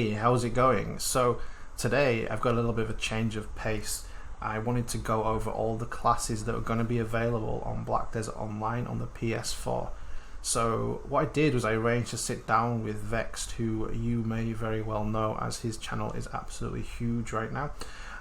Hey, how's it going? So today I've got a little bit of a change of pace. I wanted to go over all the classes that are going to be available on Black Desert Online on the PS4. So what I did was I arranged to sit down with Vext, who you may very well know as his channel is absolutely huge right now,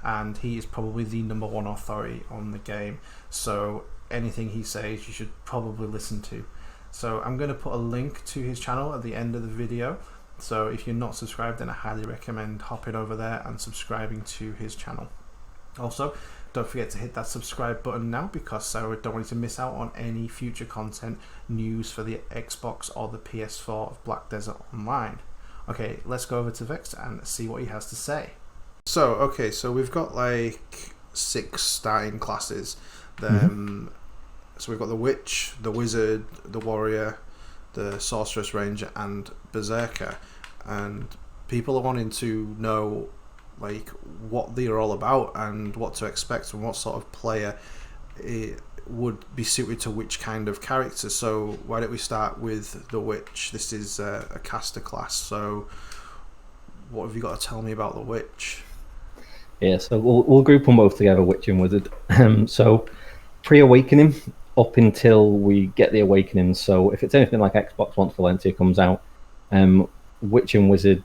and he is probably the #1 authority on the game. So anything he says you should probably listen to. So I'm going to put a link to his channel at the end of the video. So if you're not subscribed, then I highly recommend hopping over there and subscribing to his channel. Also, don't forget to hit that subscribe button now, because I don't want you to miss out on any future content, news for the Xbox or the PS4 of Black Desert Online. Okay, let's go over to Vext and see what he has to say. So we've got like 6 starting classes. So we've got the Witch, the Wizard, the Warrior, the Sorceress, Ranger, and Berserker. And people are wanting to know like what they're all about and what to expect and what sort of player it would be suited to which kind of character. So why don't we start with the Witch? This is a caster class, so what have you got to tell me about the Witch? Yeah, so we'll group them both together, Witch and Wizard. So pre-awakening up until we get the awakening. So if it's anything like Xbox once Valencia comes out, Witch and Wizard,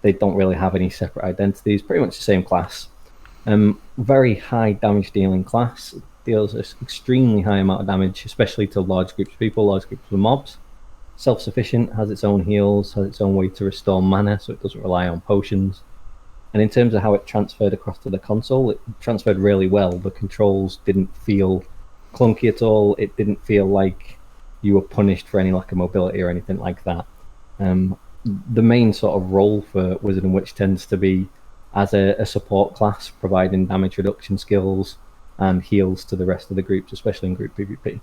they don't really have any separate identities. Pretty much the same class. Very high damage dealing class. Deals an extremely high amount of damage, especially to large groups of people, large groups of mobs. Self-sufficient, has its own heals, has its own way to restore mana, so it doesn't rely on potions. And in terms of how it transferred across to the console, it transferred really well. The controls didn't feel clunky at all. It didn't feel like you were punished for any lack of mobility or anything like that. The main sort of role for Wizard and Witch tends to be as a support class, providing damage reduction skills and heals to the rest of the groups, especially in group PvP.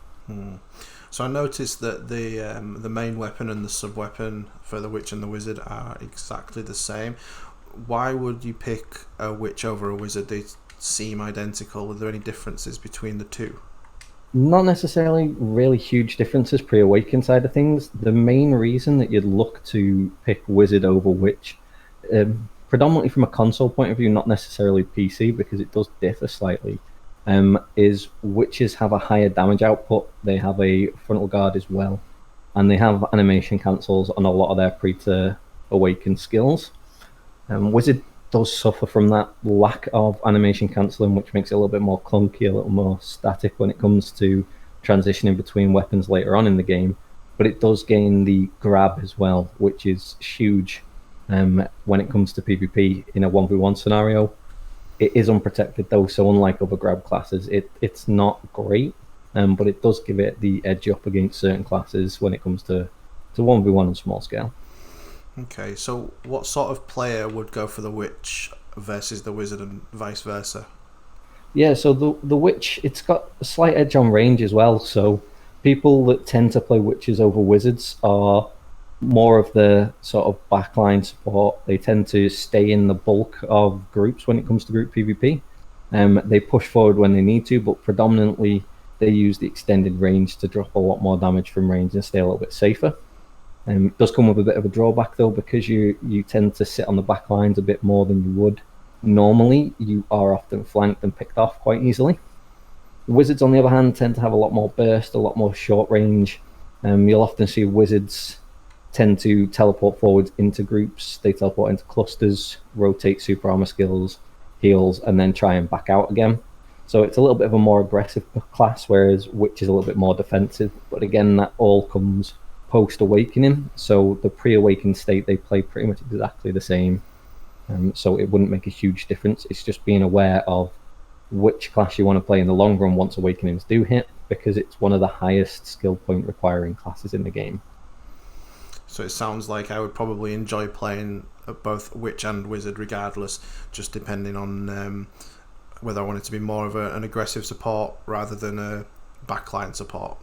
So I noticed that the main weapon and the sub-weapon for the Witch and the Wizard are exactly the same. Why would you pick a Witch over a Wizard? They seem identical. Are there any differences between the two? Not necessarily really huge differences pre-awaken side of things. The main reason that you'd look to pick Wizard over Witch, predominantly from a console point of view, not necessarily PC, because it does differ slightly, is Witches have a higher damage output. They have a frontal guard as well, and they have animation cancels on a lot of their pre-to-awaken skills. Wizard does suffer from that lack of animation cancelling, which makes it a little bit more clunky, a little more static when it comes to transitioning between weapons later on in the game. But it does gain the grab as well, which is huge when it comes to PvP in a 1v1 scenario. It is unprotected though, so unlike other grab classes, it's not great, but it does give it the edge up against certain classes when it comes to 1v1 on small scale. Okay, so what sort of player would go for the Witch versus the Wizard and vice versa? Yeah, so the Witch, it's got a slight edge on range as well. So people that tend to play Witches over Wizards are more of the sort of backline support. They tend to stay in the bulk of groups when it comes to group PvP. They push forward when they need to, but predominantly they use the extended range to drop a lot more damage from range and stay a little bit safer. It does come with a bit of a drawback though, because you tend to sit on the back lines a bit more than you would normally. You are often flanked and picked off quite easily. Wizards, on the other hand, tend to have a lot more burst, a lot more short range. You'll often see Wizards tend to teleport forwards into groups. They teleport into clusters, rotate super armor skills, heals, and then try and back out again. So it's a little bit of a more aggressive class, whereas Witch is a little bit more defensive. But again, that all comes post-awakening, so the pre-awakened state, they play pretty much exactly the same, so it wouldn't make a huge difference. It's just being aware of which class you want to play in the long run once awakenings do hit, because it's one of the highest skill point requiring classes in the game. So it sounds like I would probably enjoy playing both Witch and Wizard regardless, just depending on whether I want it to be more of an aggressive support rather than a backline support.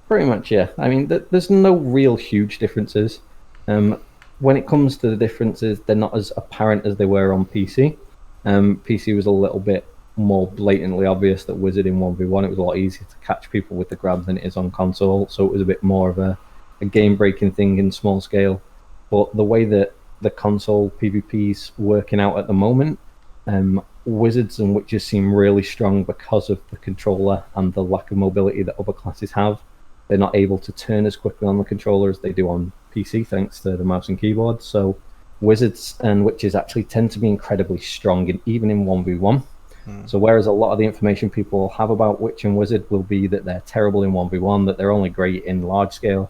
Pretty much, yeah. I mean, there's no real huge differences. When it comes to the differences, they're not as apparent as they were on PC. PC was a little bit more blatantly obvious that Wizard in 1v1, it was a lot easier to catch people with the grab than it is on console, so it was a bit more of a game-breaking thing in small scale. But the way that the console PvP's working out at the moment. Wizards and witches seem really strong because of the controller and the lack of mobility that other classes have. They're not able to turn as quickly on the controller as they do on PC, thanks to the mouse and keyboard. So wizards and witches actually tend to be incredibly strong, even in 1v1. So whereas a lot of the information people have about witch and wizard will be that they're terrible in 1v1, that they're only great in large scale,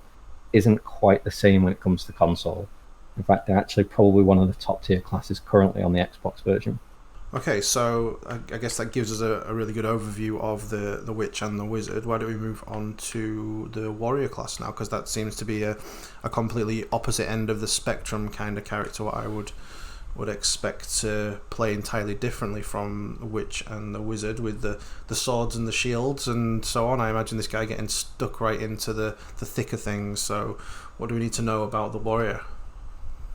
isn't quite the same when it comes to console. In fact, they're actually probably one of the top tier classes currently on the Xbox version. Okay, so I guess that gives us a really good overview of the witch and the wizard. Why don't we move on to the warrior class now? Because that seems to be a completely opposite end of the spectrum kind of character, what I would expect to play entirely differently from the witch and the wizard, with the swords and the shields and so on. I imagine this guy getting stuck right into the thick of things. So what do we need to know about the warrior?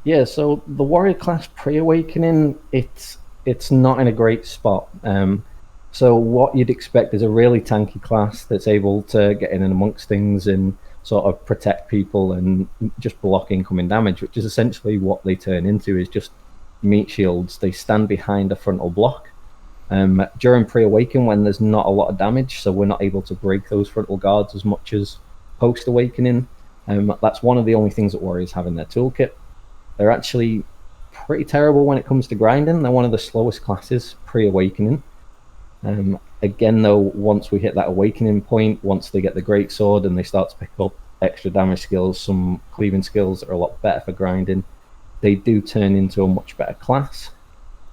Yeah, so the warrior class pre-awakening, it's not in a great spot. So what you'd expect is a really tanky class that's able to get in and amongst things and sort of protect people and just block incoming damage, which is essentially what they turn into, is just meat shields. They stand behind a frontal block. During pre-awaken, when there's not a lot of damage, so we're not able to break those frontal guards as much as post-awakening, that's one of the only things that warriors have in their toolkit. They're actually pretty terrible when it comes to grinding. They're one of the slowest classes pre-awakening. Again, though, once we hit that awakening point, once they get the greatsword and they start to pick up extra damage skills, some cleaving skills that are a lot better for grinding, they do turn into a much better class.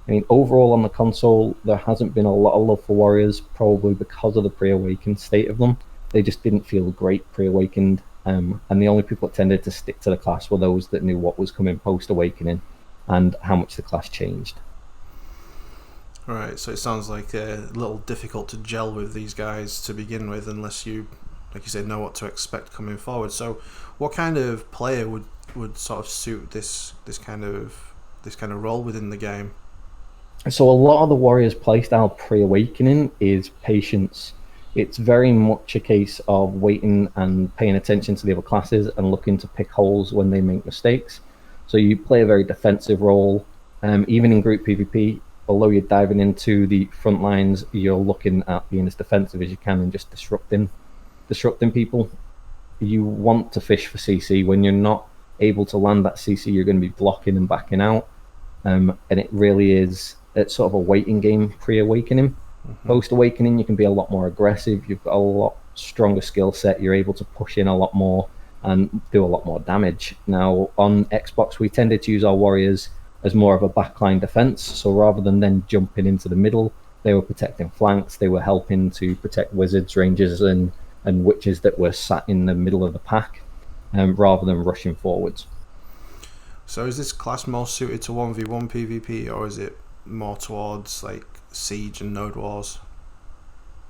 I mean, overall on the console, there hasn't been a lot of love for warriors, probably because of the pre-awakened state of them. They just didn't feel great pre-awakened, and the only people that tended to stick to the class were those that knew what was coming post-awakening and how much the class changed. Right, so it sounds like a little difficult to gel with these guys to begin with, unless you, like you said, know what to expect coming forward. So what kind of player would sort of suit this kind of role within the game? So a lot of the warriors playstyle pre-awakening is patience. It's very much a case of waiting and paying attention to the other classes and looking to pick holes when they make mistakes. So you play a very defensive role, even in group PvP. Although you're diving into the front lines, you're looking at being as defensive as you can and just disrupting people. You want to fish for CC. When you're not able to land that CC, you're going to be blocking and backing out. And it really is, it's sort of a waiting game pre-awakening. Post-awakening, you can be a lot more aggressive. You've got a lot stronger skill set. You're able to push in a lot more and do a lot more damage. Now, on Xbox, we tended to use our warriors as more of a backline defense. So rather than then jumping into the middle, they were protecting flanks. They were helping to protect wizards, rangers, and witches that were sat in the middle of the pack, rather than rushing forwards. So is this class more suited to 1v1 PvP, or is it more towards like Siege and Node Wars?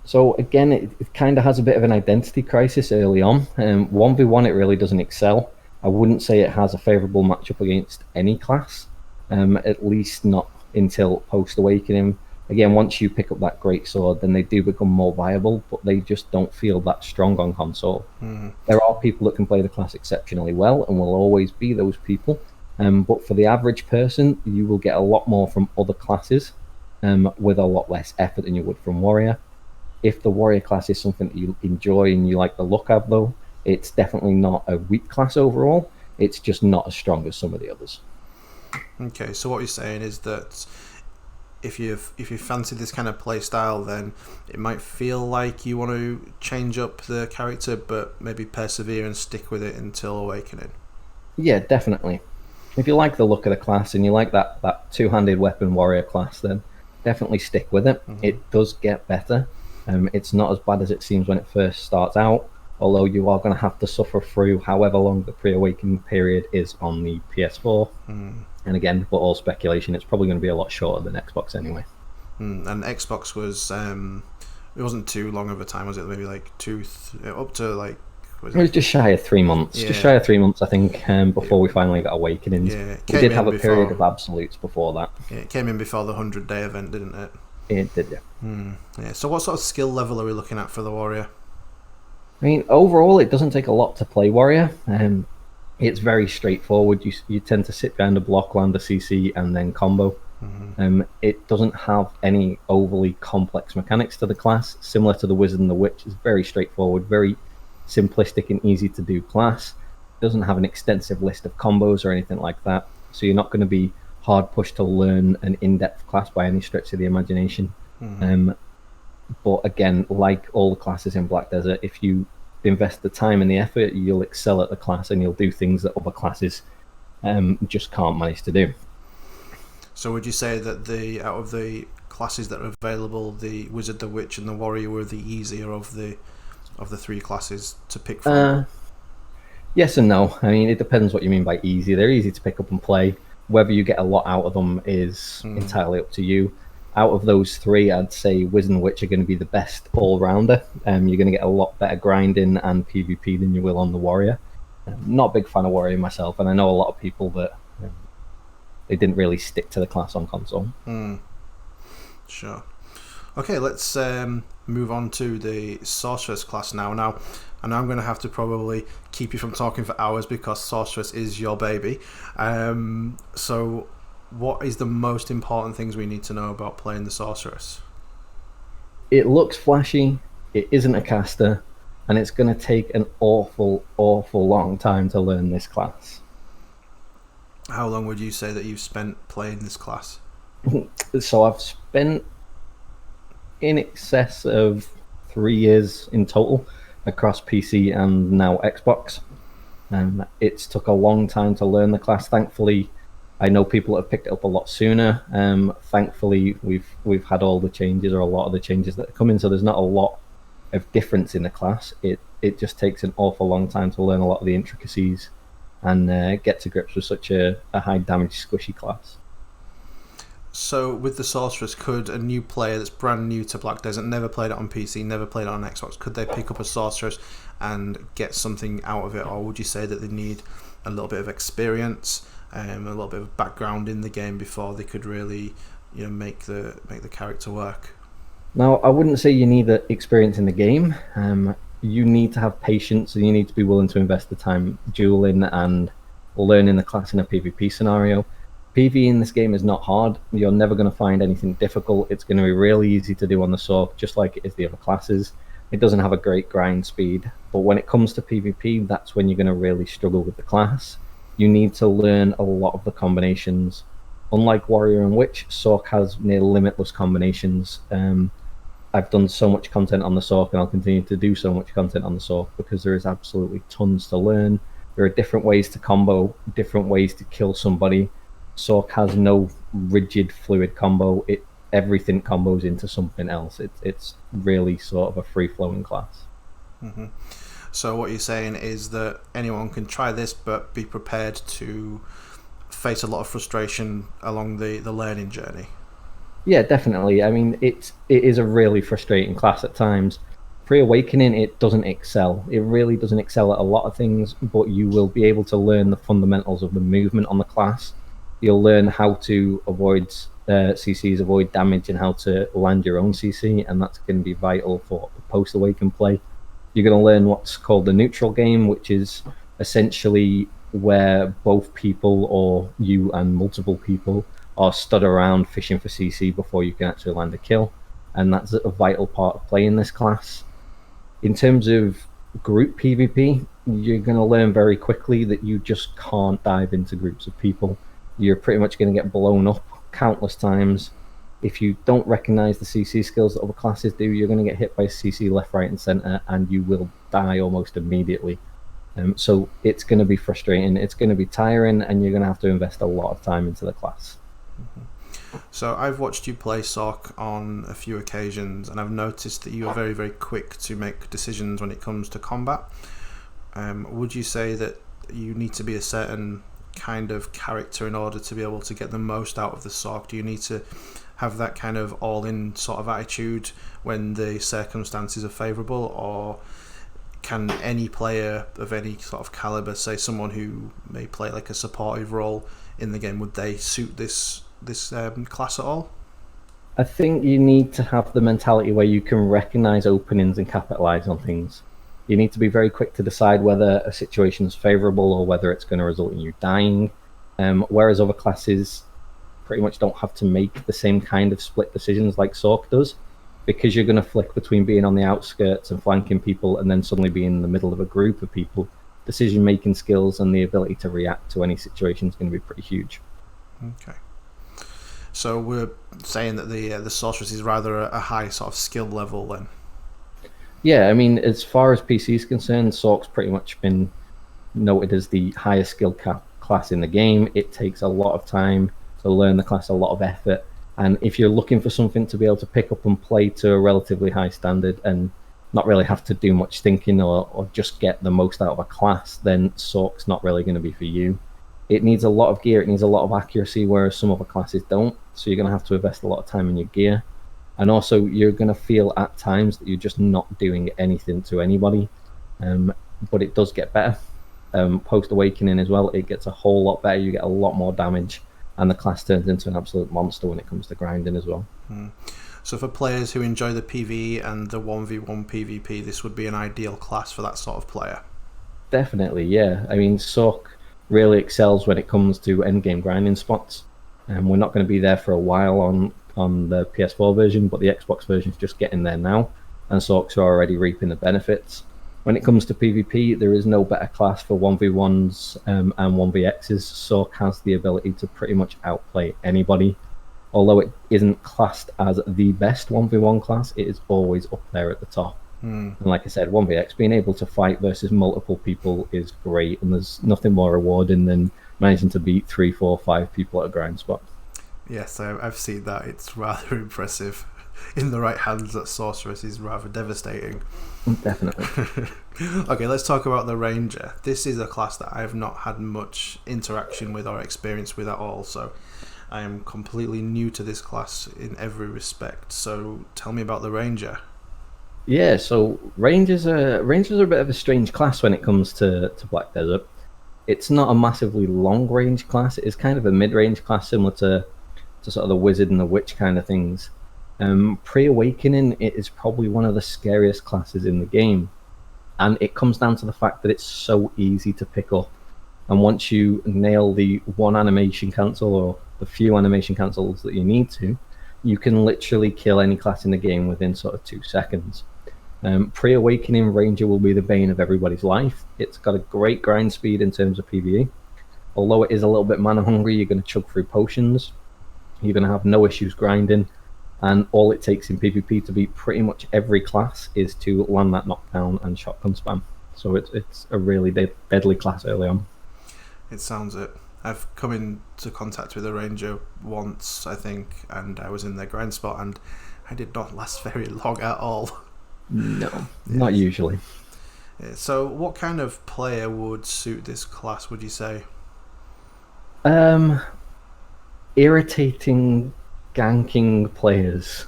So again, it kind of has a bit of an identity crisis early on. 1v1, it really doesn't excel. I wouldn't say it has a favourable matchup against any class. At least not until post-awakening. Again, once you pick up that greatsword, then they do become more viable, but they just don't feel that strong on console. There are people that can play the class exceptionally well, and will always be those people. But for the average person, you will get a lot more from other classes, with a lot less effort than you would from warrior. If the warrior class is something that you enjoy and you like the look of, though, it's definitely not a weak class overall. It's just not as strong as some of the others. Okay, so what you're saying is that if you fancy this kind of play style, then it might feel like you want to change up the character, but maybe persevere and stick with it until awakening. Yeah, definitely. If you like the look of the class and you like that two-handed weapon warrior class, then definitely stick with it. It does get better. It's not as bad as it seems when it first starts out, although you are going to have to suffer through however long the pre-awakening period is on the PS4. And again, for all speculation, it's probably going to be a lot shorter than Xbox anyway. And Xbox was, it wasn't too long of a time, was it? Maybe like up to like... It was just shy of 3 months. Yeah. Just shy of 3 months, I think, before we finally got Awakenings. Yeah, we did have a period of absolutes before that. Yeah, it came in before the 100-day event, didn't it? It did, yeah. Yeah. So what sort of skill level are we looking at for the warrior? I mean, overall, it doesn't take a lot to play warrior. It's very straightforward. You tend to sit behind a block, land a CC, and then combo. It doesn't have any overly complex mechanics to the class. Similar to the Wizard and the Witch, it's very straightforward, very simplistic and easy to do class. It doesn't have an extensive list of combos or anything like that. So you're not going to be hard pushed to learn an in-depth class by any stretch of the imagination. But again, like all the classes in Black Desert, if you invest the time and the effort, you'll excel at the class and you'll do things that other classes just can't manage to do. So would you say that out of the classes that are available, the Wizard, the Witch, and the Warrior were the easier of the three classes to pick from? Yes and no. I mean, it depends what you mean by easy. They're easy to pick up and play. Whether you get a lot out of them is entirely up to you. Out of those three, I'd say Wizard and Witch are going to be the best all-rounder. You're going to get a lot better grinding and PvP than you will on the Warrior. I'm not a big fan of Warrior myself, and I know a lot of people that they didn't really stick to the class on console. Sure. Okay, let's move on to the Sorceress class now. Now, I know I'm going to have to probably keep you from talking for hours because Sorceress is your baby. So what is the most important things we need to know about playing the Sorceress? It looks flashy, it isn't a caster, and it's going to take an awful long time to learn this class. How long would you say that you've spent playing this class? So I've spent in excess of 3 years in total across PC and now Xbox. It's took a long time to learn the class. Thankfully, I know people have picked it up a lot sooner. Thankfully, we've had all the changes or a lot of the changes that are coming, so there's not a lot of difference in the class. It just takes an awful long time to learn a lot of the intricacies and get to grips with such a high damage squishy class. So with the Sorceress, could a new player that's brand new to Black Desert, never played it on PC, never played it on Xbox, could they pick up a Sorceress and get something out of it, or would you say that they need a little bit of experience, a little bit of background in the game before they could really, make the character work? Now, I wouldn't say you need the experience in the game. You need to have patience, and you need to be willing to invest the time dueling and learning the class in a PvP scenario. PvE in this game is not hard. You're never going to find anything difficult. It's going to be really easy to do on the sword, just like it is the other classes. It doesn't have a great grind speed, but when it comes to PvP, that's when you're going to really struggle with the class. You need to learn a lot of the combinations. Unlike Warrior and Witch, Sorc has near limitless combinations. I've done so much content on the Sorc, and I'll continue to do so much content on the Sorc because there is absolutely tons to learn. There are different ways to combo, different ways to kill somebody. Sorc has no rigid fluid combo. Everything combos into something else. It's really sort of a free-flowing class. So what you're saying is that anyone can try this, but be prepared to face a lot of frustration along the learning journey. Yeah, definitely. I mean, it is a really frustrating class at times. Pre-Awakening, it doesn't excel. It really doesn't excel at a lot of things, but you will be able to learn the fundamentals of the movement on the class. You'll learn how to avoid CCs, avoid damage, and how to land your own CC, and that's going to be vital for post-Awaken play. You're going to learn what's called the neutral game, which is essentially where both people or you and multiple people are stood around fishing for CC before you can actually land a kill, and that's a vital part of playing this class. In terms of group PvP, you're going to learn very quickly that you just can't dive into groups of people. You're pretty much going to get blown up countless times. If you don't recognize the CC skills that other classes do, you're going to get hit by CC left, right, and center, and you will die almost immediately. So it's going to be frustrating, it's going to be tiring, and you're going to have to invest a lot of time into the class. So I've watched you play Sorc on a few occasions, and I've noticed that you are very, very quick to make decisions when it comes to combat. Would you say that you need to be a certain kind of character in order to be able to get the most out of the Sorc? Do you need to have that kind of all-in sort of attitude when the circumstances are favourable, or can any player of any sort of calibre, say someone who may play like a supportive role in the game, would they suit this class at all? I think you need to have the mentality where you can recognise openings and capitalise on things. You need to be very quick to decide whether a situation is favorable or whether it's going to result in you dying. Whereas other classes pretty much don't have to make the same kind of split decisions like Sorc does, because you're going to flick between being on the outskirts and flanking people and then suddenly being in the middle of a group of people. Decision-making skills and the ability to react to any situation is going to be pretty huge. Okay. So we're saying that the Sorceress is rather a high sort of skill level then? Yeah, I mean, as far as PC is concerned, Sorc's pretty much been noted as the highest skill class in the game. It takes a lot of time to learn the class, a lot of effort. And if you're looking for something to be able to pick up and play to a relatively high standard and not really have to do much thinking or just get the most out of a class, then Sorc's not really going to be for you. It needs a lot of gear, it needs a lot of accuracy, whereas some other classes don't. So you're going to have to invest a lot of time in your gear. And also, you're going to feel at times that you're just not doing anything to anybody. But it does get better. Post-Awakening as well, it gets a whole lot better. You get a lot more damage. And the class turns into an absolute monster when it comes to grinding as well. So for players who enjoy the PvE and the 1v1 PvP, this would be an ideal class for that sort of player? Definitely, yeah. I mean, Sorc really excels when it comes to endgame grinding spots. And we're not going to be there for a while on the PS4 version, but the Xbox version is just getting there now, and Sorcs are already reaping the benefits. When it comes to PvP, there is no better class for 1v1s and 1vx's. Sorc has the ability to pretty much outplay anybody. Although it isn't classed as the best 1v1 class, it is always up there at the top. And like I said, 1vx, being able to fight versus multiple people is great, and there's nothing more rewarding than managing to beat 3, 4, 5 people at a grind spot. Yes, I've seen that. It's rather impressive. In the right hands, that Sorceress is rather devastating. Definitely. Okay, let's talk about the Ranger. This is a class that I have not had much interaction with or experience with at all, so I am completely new to this class in every respect. So tell me about the Ranger. Yeah, so Rangers are a bit of a strange class when it comes to Black Desert. It's not a massively long-range class. It is kind of a mid-range class, similar to sort of the Wizard and the Witch kind of things. Pre-Awakening, it is probably one of the scariest classes in the game. And it comes down to the fact that it's so easy to pick up. And once you nail the one animation cancel or the few animation cancels that you need to, you can literally kill any class in the game within sort of 2 seconds. Pre-Awakening Ranger will be the bane of everybody's life. It's got a great grind speed in terms of PvE. Although it is a little bit mana hungry, you're going to chug through potions. You're going to have no issues grinding. And all it takes in PvP to beat pretty much every class is to land that knockdown and shotgun spam. So it's a really deadly class early on. It sounds it. I've come into contact with a Ranger once, I think, and I was in their grind spot, and I did not last very long at all. No, not usually. So what kind of player would suit this class, would you say? Irritating, ganking players.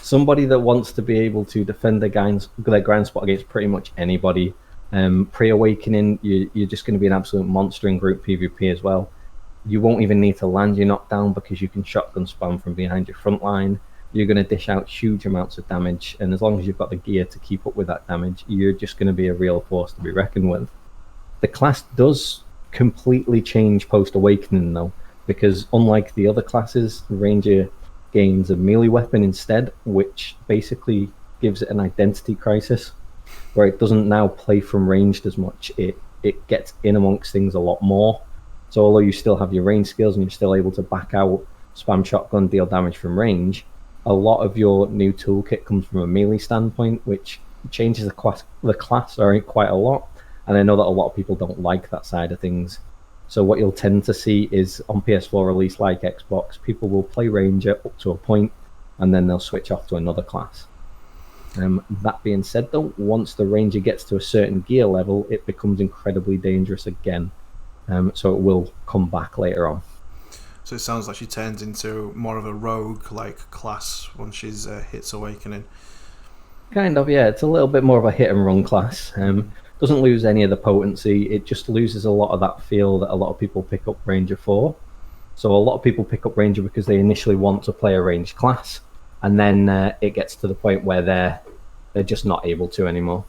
Somebody that wants to be able to defend their grind spot against pretty much anybody. Pre-Awakening, you're just going to be an absolute monster in group PvP as well. You won't even need to land your knockdown because you can shotgun spam from behind your front line. You're going to dish out huge amounts of damage, and as long as you've got the gear to keep up with that damage, you're just going to be a real force to be reckoned with. The class does completely change post-Awakening though, because unlike the other classes, Ranger gains a melee weapon instead, which basically gives it an identity crisis, where it doesn't now play from ranged as much. It gets in amongst things a lot more. So although you still have your range skills and you're still able to back out, spam shotgun, deal damage from range, a lot of your new toolkit comes from a melee standpoint, which changes the class quite a lot. And I know that a lot of people don't like that side of things. So what you'll tend to see is on PS4 release, like Xbox, people will play Ranger up to a point, and then they'll switch off to another class. That being said, though, once the Ranger gets to a certain gear level, it becomes incredibly dangerous again. So it will come back later on. So it sounds like she turns into more of a rogue-like class once she's hits Awakening. Kind of, yeah. It's a little bit more of a hit-and-run class. Doesn't lose any of the potency. It just loses a lot of that feel that a lot of people pick up Ranger for. So a lot of people pick up Ranger because they initially want to play a ranged class, and then it gets to the point where they're just not able to anymore.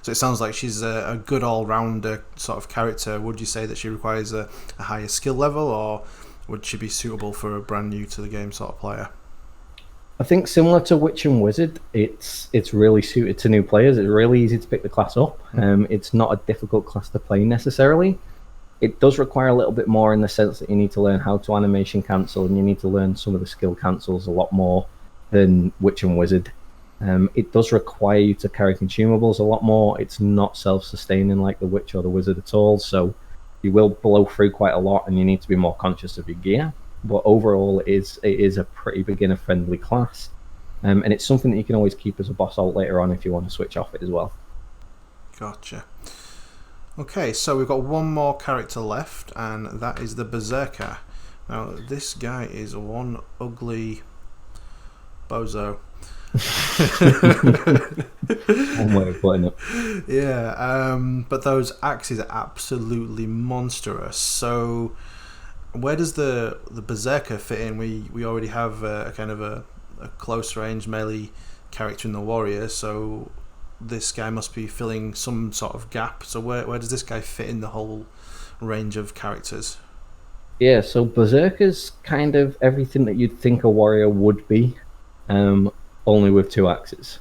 So it sounds like she's a good all-rounder sort of character. Would you say that she requires a higher skill level, or would she be suitable for a brand new to the game sort of player? I think similar to Witch and Wizard, it's really suited to new players. It's really easy to pick the class up. It's not a difficult class to play necessarily. It does require a little bit more in the sense that you need to learn how to animation cancel, and you need to learn some of the skill cancels a lot more than Witch and Wizard. It does require you to carry consumables a lot more. It's not self-sustaining like the Witch or the Wizard at all, so you will blow through quite a lot, and you need to be more conscious of your gear. But overall, it is a pretty beginner-friendly class, and it's something that you can always keep as a boss ult later on if you want to switch off it as well. Gotcha. Okay, so we've got one more character left, and that is the Berserker. Now, this guy is one ugly bozo. One way of putting it. Yeah, but those axes are absolutely monstrous. So, where does the Berserker fit in? We already have a kind of a close range melee character in the warrior, so this guy must be filling some sort of gap. So where does this guy fit in the whole range of characters? Yeah, so Berserker's kind of everything that you'd think a warrior would be, only with 2 axes.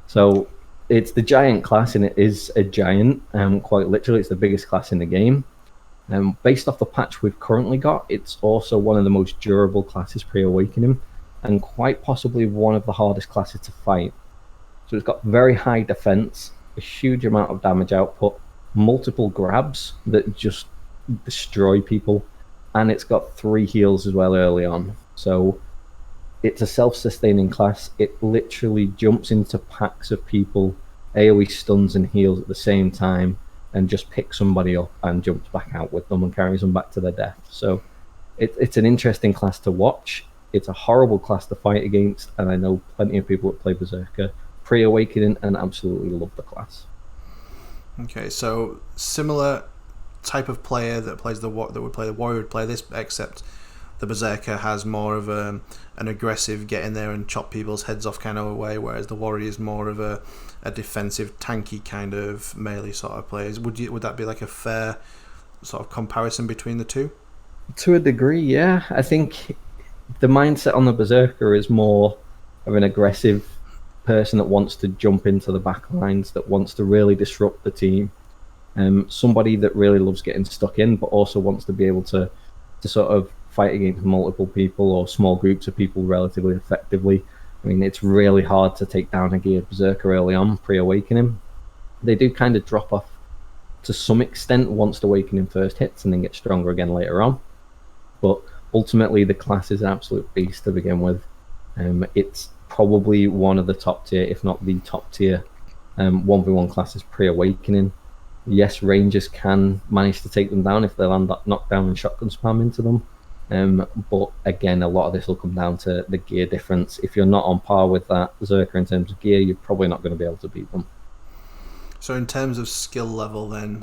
So it's the giant class, and it is a giant. Quite literally, it's the biggest class in the game. Based off the patch we've currently got, it's also one of the most durable classes pre-awakening, and quite possibly one of the hardest classes to fight. So it's got very high defense, a huge amount of damage output, multiple grabs that just destroy people, and it's got 3 heals as well early on. So it's a self-sustaining class. It literally jumps into packs of people, AoE stuns and heals at the same time, and just picks somebody up and jumps back out with them and carries them back to their death. So it's an interesting class to watch. It's a horrible class to fight against, and I know plenty of people that play Berserker pre-awakening and absolutely love the class. Okay, so similar type of player that plays that would play the warrior would play this, except the Berserker has more of an aggressive get in there and chop people's heads off kind of a way, whereas the warrior is more of a defensive, tanky kind of melee sort of players. Would that be like a fair sort of comparison between the two? To a degree, yeah. I think the mindset on the Berserker is more of an aggressive person that wants to jump into the back lines, that wants to really disrupt the team. Somebody that really loves getting stuck in, but also wants to be able to sort of fight against multiple people or small groups of people relatively effectively. I mean, it's really hard to take down a geared Berserker early on, pre-awakening. They do kind of drop off to some extent once the awakening first hits, and then get stronger again later on. But ultimately, the class is an absolute beast to begin with. It's probably one of the top tier, if not the top tier, 1v1 classes pre-awakening. Yes, rangers can manage to take them down if they land that knockdown and shotgun spam into them. But again, a lot of this will come down to the gear difference. If you're not on par with that Berserker in terms of gear, you're probably not going to be able to beat them. So in terms of skill level then,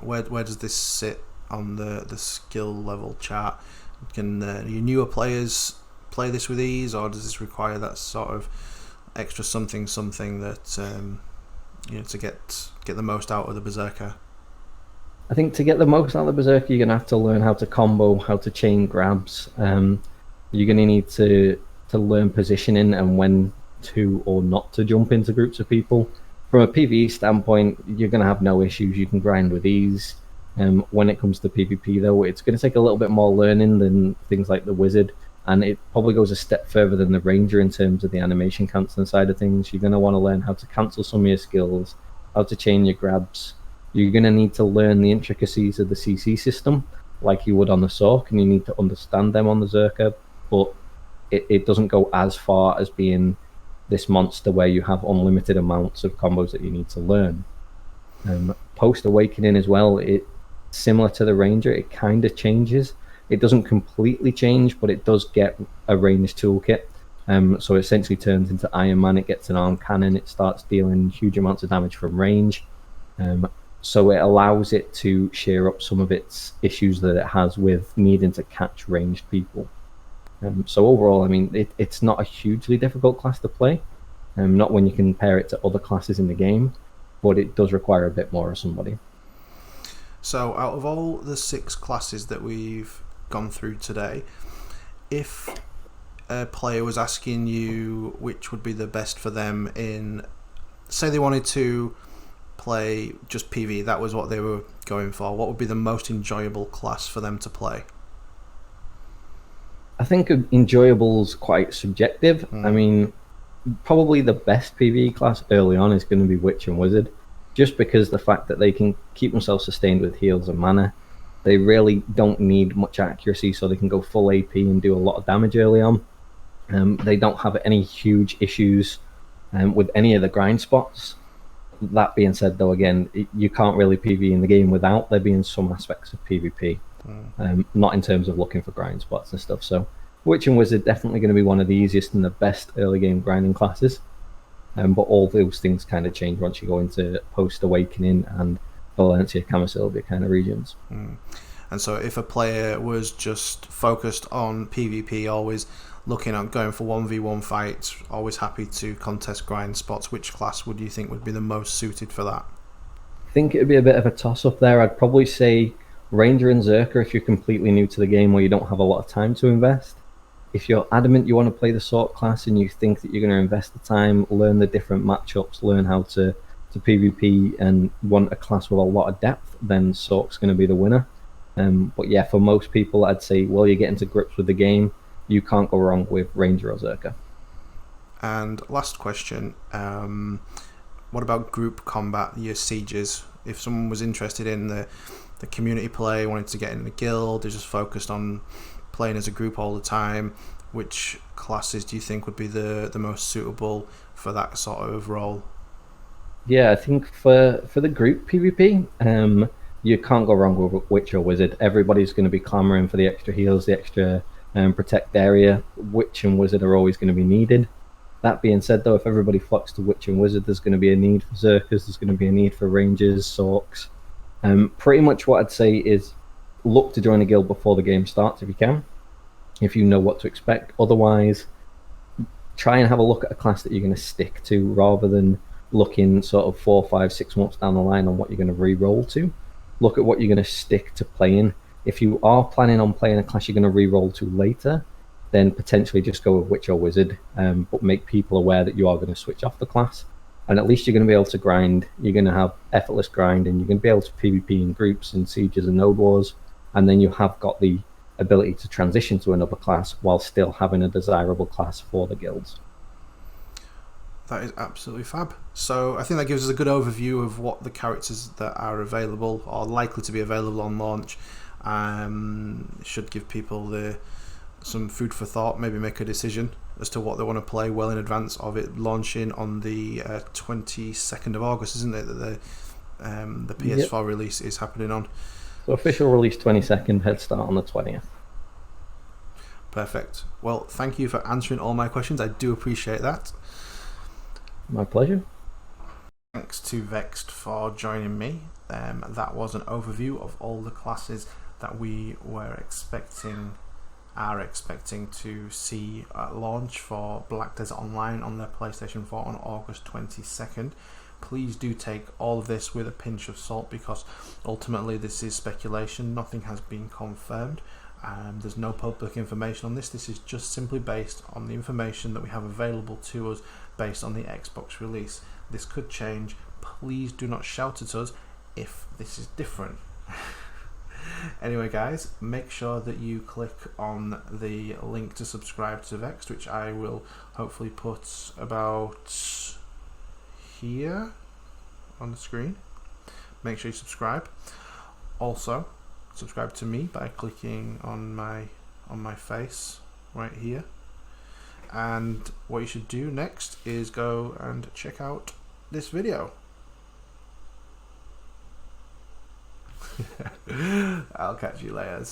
where does this sit on the skill level chart? Can your newer players play this with ease, or does this require that sort of extra something that to get the most out of the Berserker? I think to get the most out of the Berserker, you're going to have to learn how to combo, how to chain grabs. You're going to need to learn positioning and when to or not to jump into groups of people. From a PvE standpoint, you're going to have no issues. You can grind with ease. When it comes to PvP, though, it's going to take a little bit more learning than things like the Wizard, and it probably goes a step further than the Ranger in terms of the animation cancelling side of things. You're going to want to learn how to cancel some of your skills, how to chain your grabs. You're going to need to learn the intricacies of the CC system, like you would on the Sorc, and you need to understand them on the Zerker, but it doesn't go as far as being this monster where you have unlimited amounts of combos that you need to learn. Post-awakening as well, it similar to the Ranger, it kind of changes. It doesn't completely change, but it does get a range toolkit. So it essentially turns into Iron Man. It gets an arm cannon. It starts dealing huge amounts of damage from range. So it allows it to share up some of its issues that it has with needing to catch ranged people. So overall, I mean, it's not a hugely difficult class to play. Not when you compare it to other classes in the game. but it does require a bit more of somebody. So out of all the 6 classes that we've gone through today, if a player was asking you which would be the best for them in, say they wanted to play just PvE, that was what they were going for, what would be the most enjoyable class for them to play? I think enjoyable is quite subjective. I mean, probably the best PvE class early on is going to be Witch and Wizard, just because the fact that they can keep themselves sustained with heals and mana. They really don't need much accuracy, so they can go full AP and do a lot of damage early on. They don't have any huge issues with any of the grind spots. That being said, though, again, you can't really PvE in the game without there being some aspects of PvP. Not in terms of looking for grind spots and stuff. So Witch and Wizard definitely going to be one of the easiest and the best early game grinding classes. But all those things kind of change once you go into Post Awakening and Valencia, Camisylvia kind of regions. And so if a player was just focused on PvP, always looking at going for 1v1 fights, always happy to contest grind spots, which class would you think would be the most suited for that? I think it would be a bit of a toss-up there. I'd probably say Ranger and Berserker if you're completely new to the game or you don't have a lot of time to invest. If you're adamant you want to play the Sorc class and you think that you're going to invest the time, learn the different matchups, learn how to PvP and want a class with a lot of depth, then Sorc's going to be the winner. But yeah, for most people, I'd say, well, you're getting to grips with the game, you can't go wrong with Ranger or Berserker. And last question, what about group combat, your sieges? If someone was interested in the community play, wanted to get in the guild, they're just focused on playing as a group all the time, which classes do you think would be the most suitable for that sort of role? Yeah, I think for the group PvP, you can't go wrong with Witch or Wizard. Everybody's going to be clamoring for the extra heals, the extra protect area. Witch and Wizard are always going to be needed. That being said, though, if everybody flocks to Witch and Wizard, there's going to be a need for Berserkers, there's going to be a need for Rangers, Sorcs. Pretty much what I'd say is look to join a guild before the game starts if you can, if you know what to expect. Otherwise, try and have a look at a class that you're going to stick to rather than looking sort of 4, 5, 6 months down the line on what you're going to re-roll to. Look at what you're going to stick to playing. If you are planning on playing a class you're going to re-roll to later, then potentially just go with Witch or Wizard, but make people aware that you are going to switch off the class. And at least you're going to be able to grind. You're going to have effortless grind, and you're going to be able to PvP in groups and sieges and node wars. And then you have got the ability to transition to another class while still having a desirable class for the guilds. That is absolutely fab. So I think that gives us a good overview of what the characters that are available or likely to be available on launch. Should give people some food for thought, maybe make a decision as to what they want to play well in advance of it launching on the 22nd of August, isn't it, that the PS4 release is happening on? So official release 22nd, head start on the 20th. Perfect. Well, thank you for answering all my questions. I do appreciate that. My pleasure. Thanks to Vext for joining me. That was an overview of all the classes that we are expecting to see at launch for Black Desert Online on their PlayStation 4 on August 22nd. Please do take all of this with a pinch of salt, because ultimately this is speculation. Nothing has been confirmed. There's no public information on this. This is just simply based on the information that we have available to us based on the Xbox release. This could change. Please do not shout at us if this is different. Anyway, guys, make sure that you click on the link to subscribe to Vext, which I will hopefully put about here on the screen. Make sure you subscribe. Also, subscribe to me by clicking on my face right here. And what you should do next is go and check out this video. I'll catch you later.